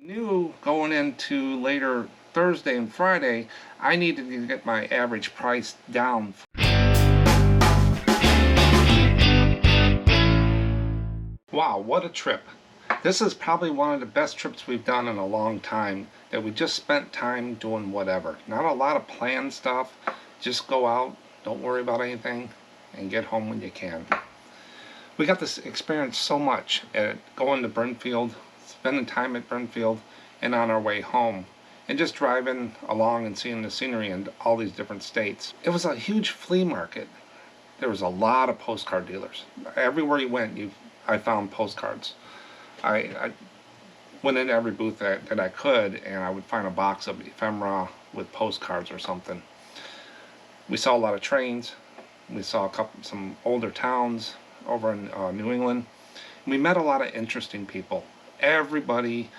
Knew going into later Thursday and Friday, I needed to get my average price down. Wow, what a trip. This is probably one of the best trips we've done in a long time, that we just spent time doing whatever. Not a lot of planned stuff, just go out, don't worry about anything, and get home when you can. We got to experience so much at going to Brimfield, spending time at Brimfield, and on our way home, and just driving along and seeing the scenery in all these different states. It was a huge flea market. There was a lot of postcard dealers. Everywhere you went, I found postcards. I went into every booth that I could, and I would find a box of ephemera with postcards or something. We saw a lot of trains. We saw some older towns over in New England. We met a lot of interesting people. Everybody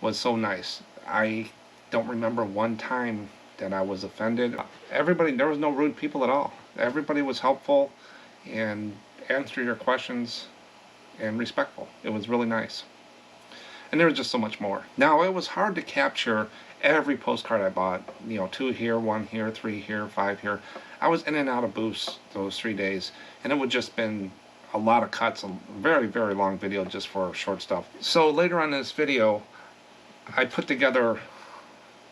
was so nice. I don't remember one time that I was offended. There was no rude people at all. Everybody was helpful and answered your questions and respectful. It was really nice. And there was just so much more. Now, it was hard to capture every postcard I bought. 2 here, 1 here, 3 here, 5 here. I was in and out of booths those 3 days, and it would just been a lot of cuts, a very, very long video just for short stuff. So later on in this video, I put together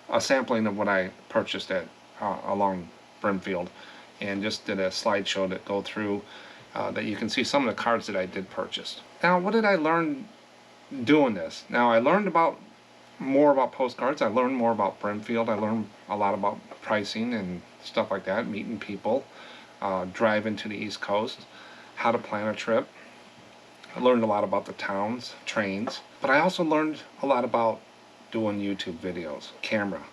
a sampling of what I purchased along Brimfield, and just did a slideshow that go through that you can see some of the cards that I did purchase. Now, what did I learn doing this? Now, I learned more about postcards. I learned more about Brimfield. I learned a lot about pricing and stuff like that, meeting people, driving to the East Coast, how to plan a trip. I learned a lot about the towns, trains, but I also learned a lot about doing YouTube videos, camera.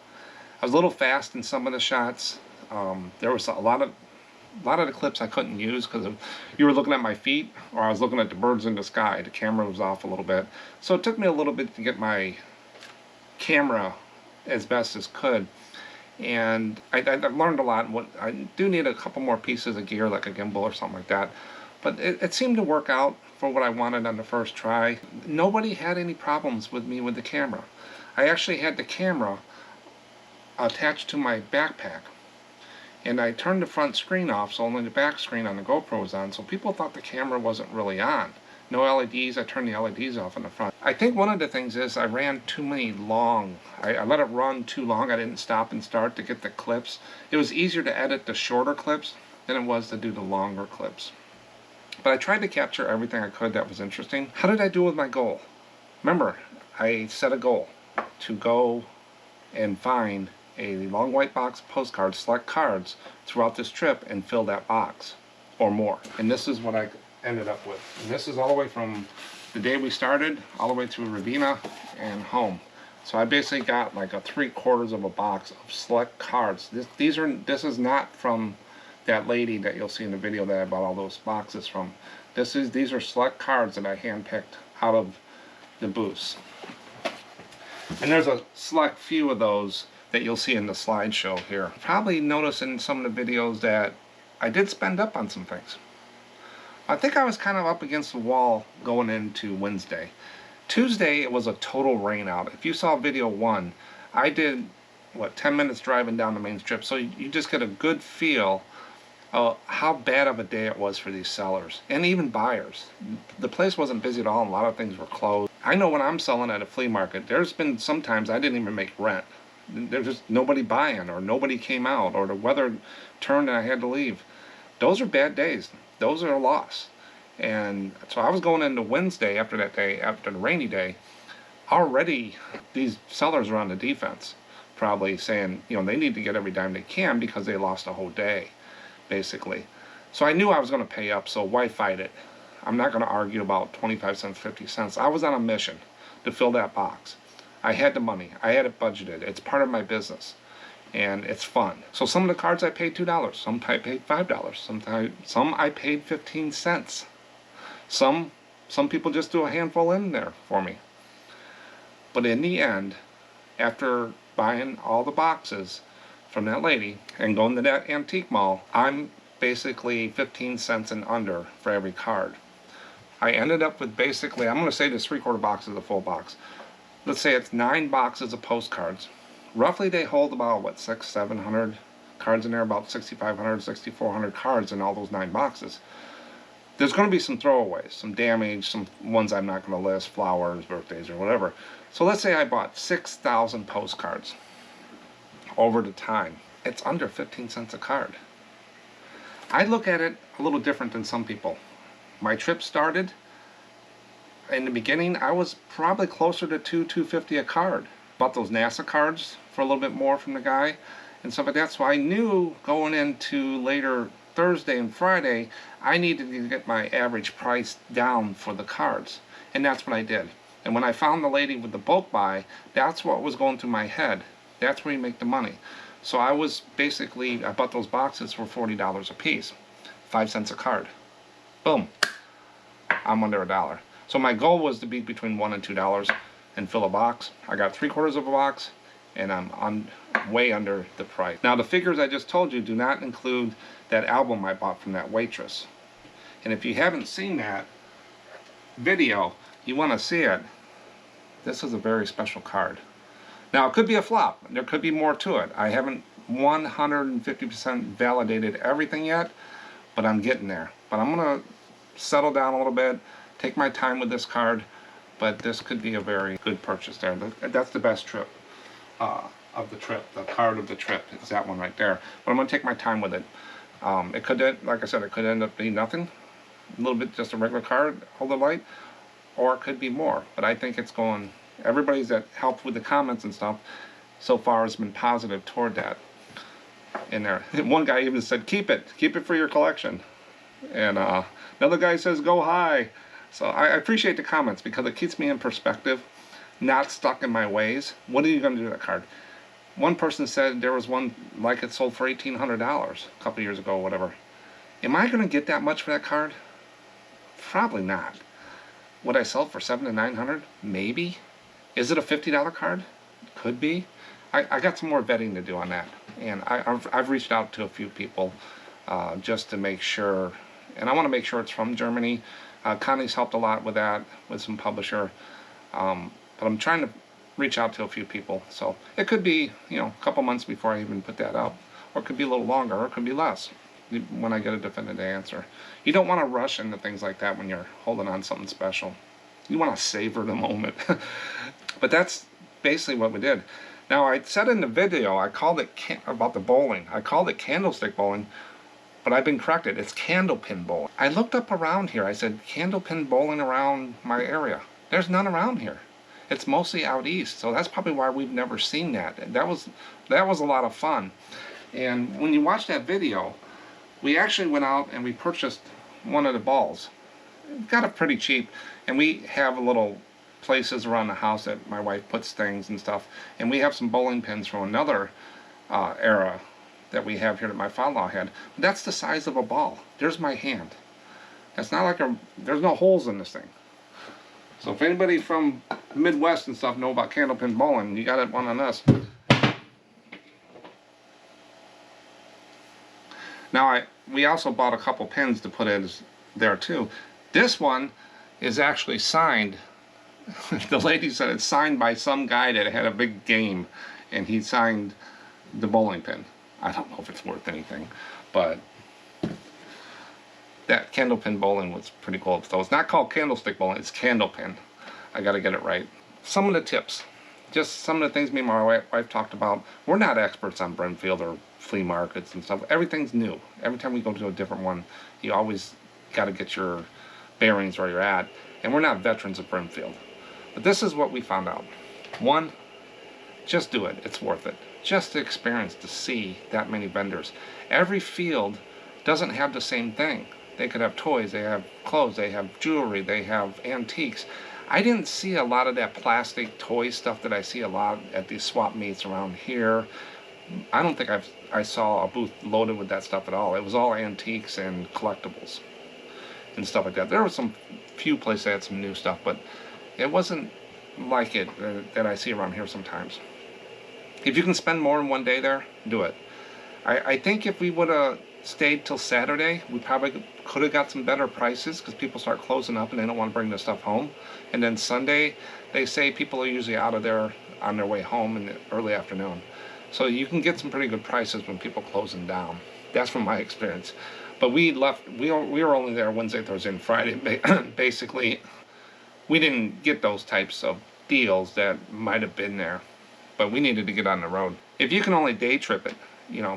I was a little fast in some of the shots. There was a lot of the clips I couldn't use because you were looking at my feet, or I was looking at the birds in the sky. The camera was off a little bit, so it took me a little bit to get my camera as best as could. And I learned a lot. What I do need a couple more pieces of gear, like a gimbal or something like that. But it seemed to work out for what I wanted on the first try. Nobody had any problems with me with the camera. I actually had the camera attached to my backpack, and I turned the front screen off so only the back screen on the GoPro was on, so people thought the camera wasn't really on. No LEDs. I turned the LEDs off in the front. I think one of the things is I ran too many long. I let it run too long. I didn't stop and start to get the clips. It was easier to edit the shorter clips than it was to do the longer clips. But I tried to capture everything I could that was interesting. How did I do with my goal? Remember, I set a goal to go and find a long white box of postcards, select cards throughout this trip, and fill that box or more. And this is what I ended up with. And this is all the way from the day we started all the way through Ravenna and home. So I basically got like a 3/4 of a box of select cards. This is not from that lady that you'll see in the video that I bought all those boxes from. These are select cards that I handpicked out of the booths. And there's a select few of those that you'll see in the slideshow here. Probably notice in some of the videos that I did spend up on some things. I think I was kind of up against the wall going into Wednesday. Tuesday, it was a total rain out. If you saw video 1, I did, 10 minutes driving down the main strip, so you just get a good feel of how bad of a day it was for these sellers and even buyers. The place wasn't busy at all, and a lot of things were closed. I know when I'm selling at a flea market, there's been sometimes I didn't even make rent. There's just nobody buying, or nobody came out, or the weather turned and I had to leave. Those are bad days. Those are a loss. And so I was going into Wednesday after that day, after the rainy day, already these sellers are on the defense, probably saying, they need to get every dime they can because they lost a whole day, basically. So I knew I was going to pay up, so why fight it? I'm not going to argue about 25 cents, 50 cents. I was on a mission to fill that box. I had the money. I had it budgeted. It's part of my business. And it's fun. So some of the cards I paid $2. Some I paid $5. Some I paid 15 cents. Some people just do a handful in there for me. But in the end, after buying all the boxes from that lady and going to that antique mall, I'm basically 15 cents and under for every card. I ended up with basically, I'm going to say this 3/4 box is a full box. let's say it's 9 boxes of postcards. Roughly they hold about, what, 700 cards in there, about 6,500, 6,400 cards in all those 9 boxes. There's going to be some throwaways, some damage, some ones I'm not going to list, flowers, birthdays, or whatever. So let's say I bought 6,000 postcards over the time. It's under 15 cents a card. I look at it a little different than some people. My trip started, in the beginning, I was probably closer to $2.50 a card. Bought those NASA cards for a little bit more from the guy and stuff like that. So I knew going into later Thursday and Friday, I needed to get my average price down for the cards. And that's what I did. And when I found the lady with the bulk buy, that's what was going through my head. That's where you make the money. So I was basically, I bought those boxes for $40 a piece. 5 cents a card. Boom. I'm under $1. So my goal was to be between $1 and $2 and fill a box. I got 3/4 of a box, and I'm way under the price. Now the figures I just told you do not include that album I bought from that waitress. And if you haven't seen that video, you want to see it, this is a very special card. Now it could be a flop. There could be more to it. I haven't 150% validated everything yet, but I'm getting there. But I'm going to settle down a little bit, take my time with this card, but this could be a very good purchase there. That's the best trip of the trip. The card of the trip is that one right there. But I'm going to take my time with it. It could, like I said, it could end up being nothing. A little bit just a regular card, hold the light, or it could be more. But I think it's going, everybody's that helped with the comments and stuff so far has been positive toward that. In there, one guy even said, keep it for your collection. And another guy says, go high. So I appreciate the comments because it keeps me in perspective, not stuck in my ways. What are you going to do with that card? One person said there was one like it sold for $1,800 a couple years ago or whatever. Am I going to get that much for that card? Probably not. Would I sell it for $700 to $900? Maybe. Is it a $50 card? Could be. I got some more vetting to do on that. And I've reached out to a few people just to make sure. And I want to make sure it's from Germany. Connie's helped a lot with that, with some publisher. But I'm trying to reach out to a few people. So it could be, a couple months before I even put that up. Or it could be a little longer, or it could be less when I get a definitive answer. You don't want to rush into things like that when you're holding on something special. You want to savor the moment. But that's basically what we did. Now, I said in the video, I called it, about the bowling, I called it candlestick bowling, but I've been corrected. It's candlepin bowling. I looked up around here. I said, candlepin bowling around my area. There's none around here. It's mostly out east, so that's probably why we've never seen that. That was a lot of fun. And when you watch that video, we actually went out and we purchased one of the balls. Got it pretty cheap, and we have a little places around the house that my wife puts things and stuff, and we have some bowling pins from another era that we have here that my father-in-law had. But that's the size of a ball. There's my hand. That's not like there's no holes in this thing. So if anybody from the Midwest and stuff know about candlepin bowling, you got it one on us. Now we also bought a couple pins to put in there too. This one is actually signed. The lady said it's signed by some guy that had a big game, and he signed the bowling pin. I don't know if it's worth anything, but that candlepin bowling was pretty cool. So it's not called candlestick bowling, it's candlepin. I got to get it right. Some of the tips, just some of the things me and my wife talked about. We're not experts on Brimfield or flea markets and stuff. Everything's new. Every time we go to a different one, you always got to get your bearings where you're at. And we're not veterans of Brimfield. But this is what we found out. One, just do it. It's worth it. Just to experience, to see that many vendors. Every field doesn't have the same thing. They could have toys, they have clothes, they have jewelry, they have antiques. I didn't see a lot of that plastic toy stuff that I see a lot at these swap meets around here. I don't think I saw a booth loaded with that stuff at all. It was all antiques and collectibles and stuff like that. There were some few places that had some new stuff, but it wasn't like it that I see around here sometimes. If you can spend more than one day there, do it. I think if we would have stayed till Saturday, we probably could have got some better prices because people start closing up and they don't want to bring their stuff home. And then Sunday, they say people are usually out of there on their way home in the early afternoon. So you can get some pretty good prices when people closing down. That's from my experience. But we were only there Wednesday, Thursday, and Friday. Basically, we didn't get those types of deals that might have been there. But we needed to get on the road. If you can only day trip it,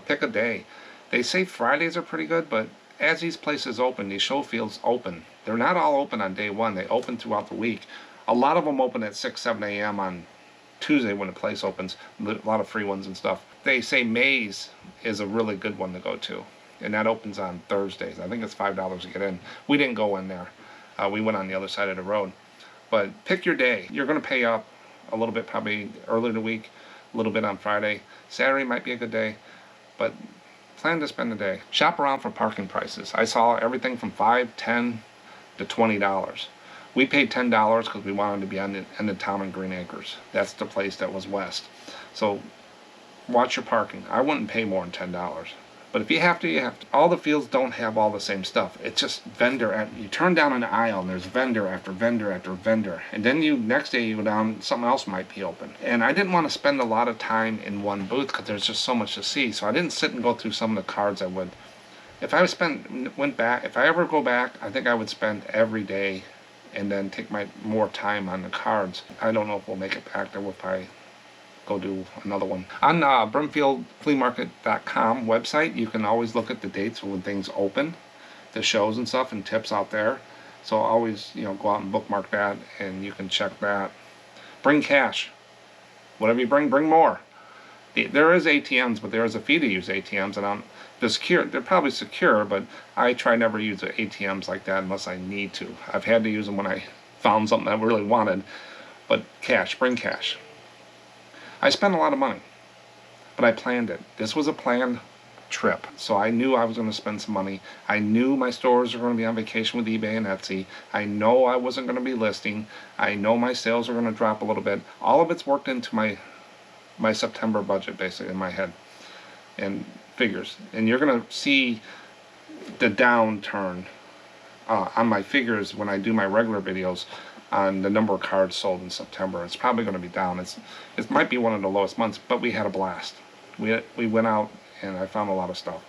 pick a day. They say Fridays are pretty good, but as these places open, these show fields open. They're not all open on day one. They open throughout the week. A lot of them open at 6, 7 a.m. on Tuesday when the place opens. A lot of free ones and stuff. They say Maze is a really good one to go to, and that opens on Thursdays. I think it's $5 to get in. We didn't go in there. We went on the other side of the road. But pick your day. You're going to pay up a little bit probably early in the week, a little bit on Friday. Saturday might be a good day, but plan to spend the day. Shop around for parking prices. I saw everything from $5, $10 to $20. We paid $10 because we wanted to be on the end of town in Green Acres. That's the place that was west. So watch your parking. I wouldn't pay more than $10. But if you have to, you have to. All the fields don't have all the same stuff. It's just vendor. You turn down an aisle and there's vendor after vendor after vendor. And then next day you go down, something else might be open. And I didn't want to spend a lot of time in one booth because there's just so much to see. So I didn't sit and go through some of the cards I would. If I ever go back, I think I would spend every day and then take more time on the cards. I don't know if we'll make it back there if I go do another one. On BrimfieldFleaMarket.com website, you can always look at the dates when things open, the shows and stuff, and tips out there. So always, go out and bookmark that, and you can check that. Bring cash. Whatever you bring more. There is ATMs, but there is a fee to use ATMs, and they're probably secure, but I try never to use the ATMs like that unless I need to. I've had to use them when I found something I really wanted, but bring cash. I spent a lot of money, but I planned it. This was a planned trip, so I knew I was going to spend some money. I knew my stores were going to be on vacation with eBay and Etsy. I know I wasn't going to be listing. I know my sales are going to drop a little bit. All of it's worked into my September budget, basically, in my head, and figures. And you're going to see the downturn on my figures when I do my regular videos on the number of cards sold in September. It's probably going to be down. It might be one of the lowest months, but we had a blast. We went out and I found a lot of stuff.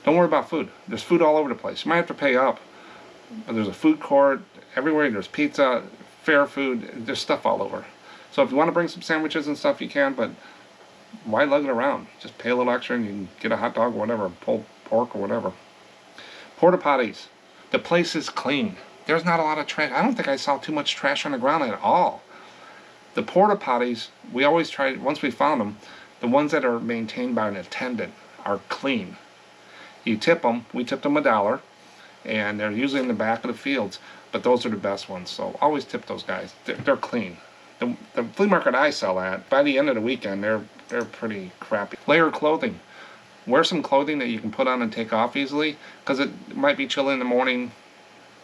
Don't worry about food. There's food all over the place. You might have to pay up, but there's a food court everywhere. There's pizza, fair food. There's stuff all over. So if you want to bring some sandwiches and stuff, you can, but why lug it around? Just pay a little extra and you can get a hot dog or whatever, pulled pork or whatever. Porta potties. The place is clean. There's not a lot of trash. I don't think I saw too much trash on the ground at all. The porta potties, we always try, once we found them, the ones that are maintained by an attendant are clean. You tip them. We tipped them $1, and they're usually in the back of the fields, but those are the best ones, so always tip those guys. They're clean. The flea market I sell at, by the end of the weekend, they're pretty crappy. Layered clothing. Wear some clothing that you can put on and take off easily, because it might be chilly in the morning,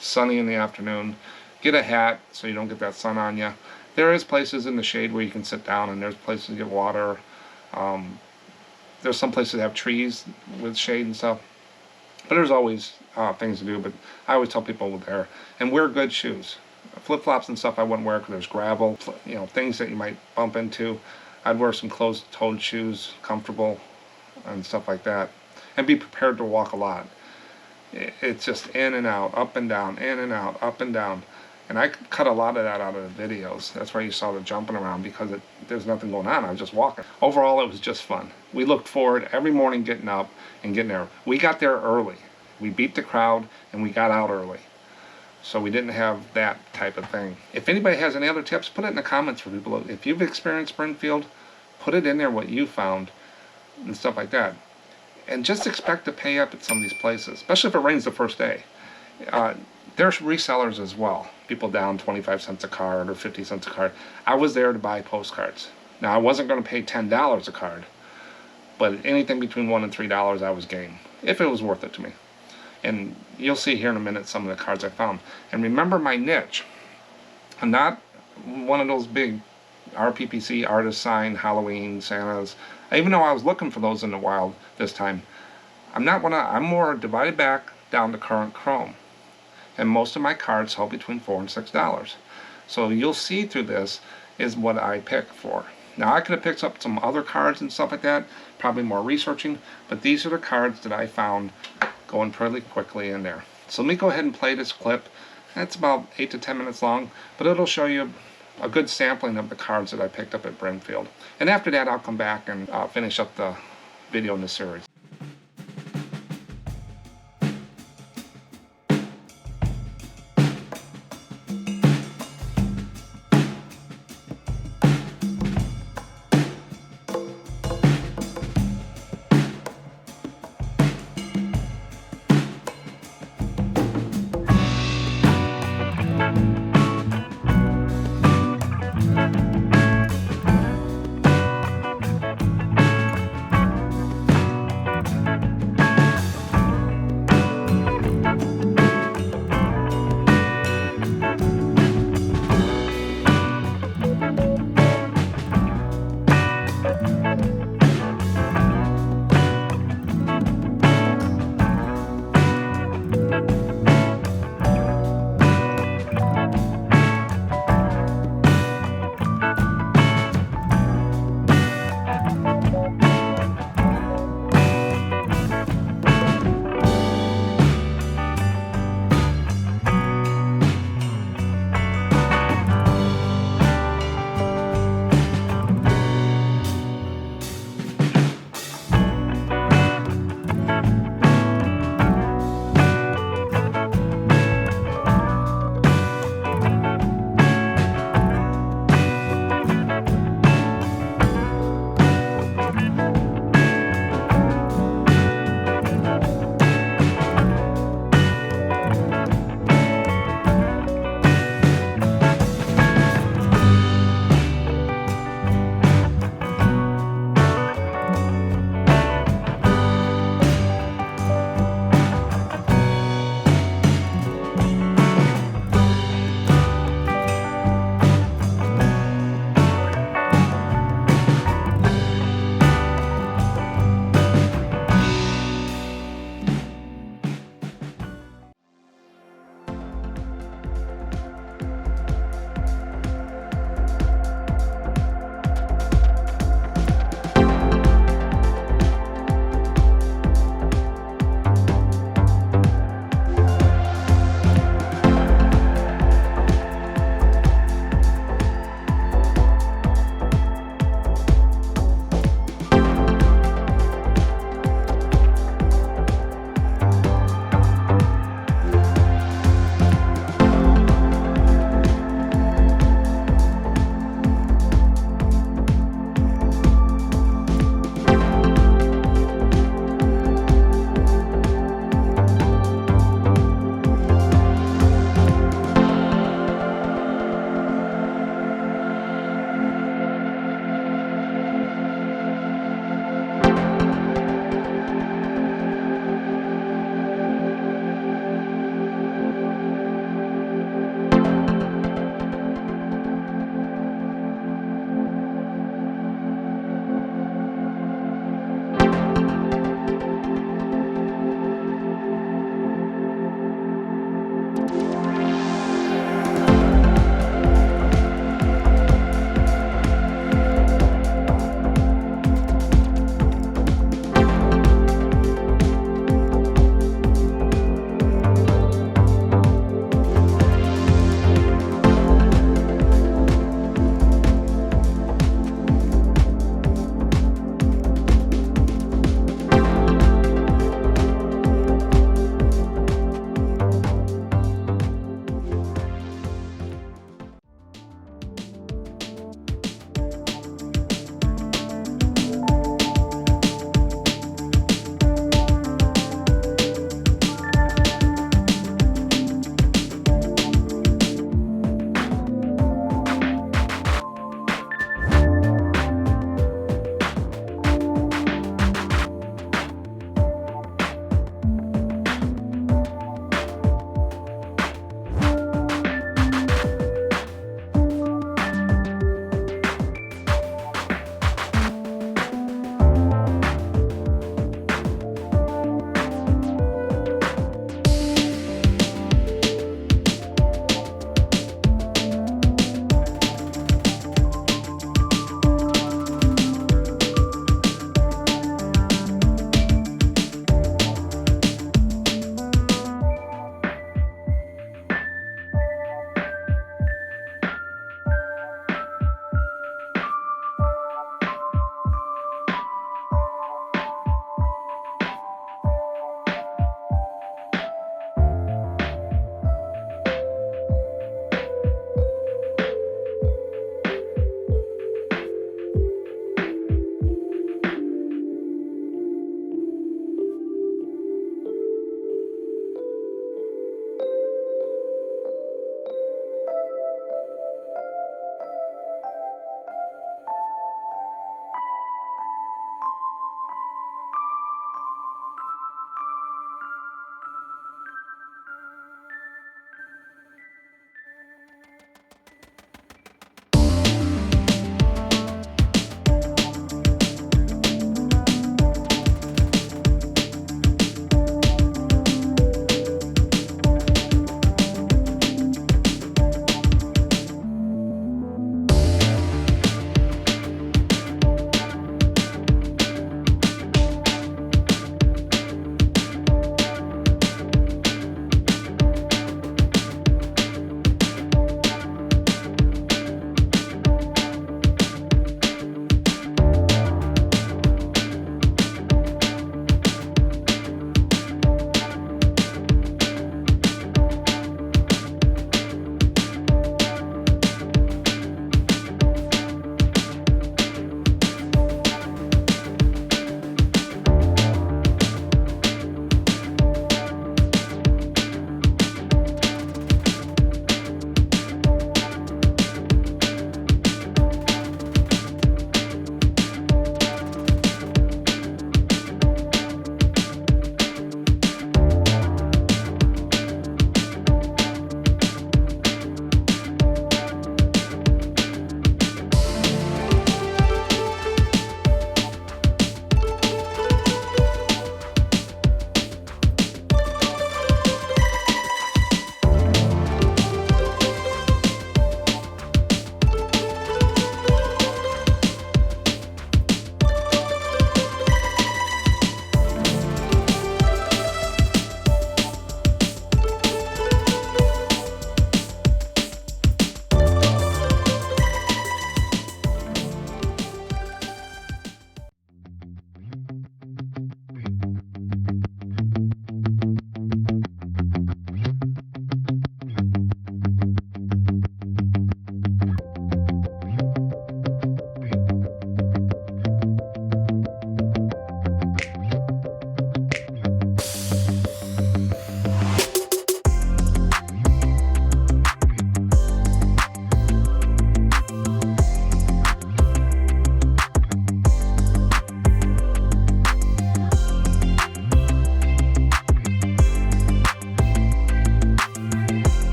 sunny in the afternoon. Get a hat so you don't get that sun on you. There is places in the shade where you can sit down, and there's places to get water. There's some places that have trees with shade and stuff. But there's always things to do, but I always tell people there. And wear good shoes. Flip-flops and stuff I wouldn't wear because there's gravel, things that you might bump into. I'd wear some closed-toed shoes, comfortable, and stuff like that. And be prepared to walk a lot. It's just in and out, up and down, in and out, up and down. And I cut a lot of that out of the videos. That's why you saw the jumping around, because there's nothing going on. I was just walking. Overall, it was just fun. We looked forward every morning getting up and getting there. We got there early. We beat the crowd, and we got out early. So we didn't have that type of thing. If anybody has any other tips, put it in the comments for people. If you've experienced Brimfield, put it in there what you found and stuff like that. And just expect to pay up at some of these places, especially if it rains the first day. There's resellers as well. People down 25 cents a card or 50 cents a card. I was there to buy postcards. Now, I wasn't going to pay $10 a card, but anything between $1 and $3 I was game, if it was worth it to me. And you'll see here in a minute some of the cards I found. And remember my niche. I'm not one of those big RPPC, artist sign, Halloween, Santas. Even though I was looking for those in the wild this time, I'm more divided back down to current Chrome. And most of my cards sell between $4 and $6. So you'll see through this is what I pick for. Now I could have picked up some other cards and stuff like that, probably more researching, but these are the cards that I found going pretty quickly in there. So let me go ahead and play this clip. It's about 8 to 10 minutes long, but it'll show you a good sampling of the cards that I picked up at Brimfield. And after that, I'll come back and finish up the video in the series.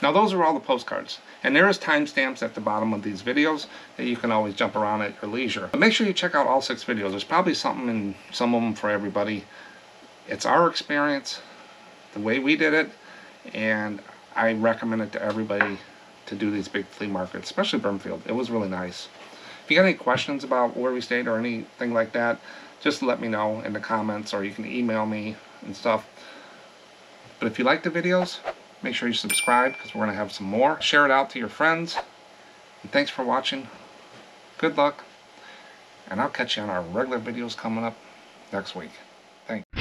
Now those are all the postcards, and there is timestamps at the bottom of these videos that you can always jump around at your leisure. But make sure you check out all 6 videos. There's probably something in some of them for everybody. It's our experience, the way we did it, and I recommend it to everybody to do these big flea markets, especially Brimfield. It was really nice. If you got any questions about where we stayed or anything like that, just let me know in the comments, or you can email me and stuff. But if you like the videos, make sure you subscribe, because we're going to have some more. Share it out to your friends. And thanks for watching. Good luck. And I'll catch you on our regular videos coming up next week. Thanks.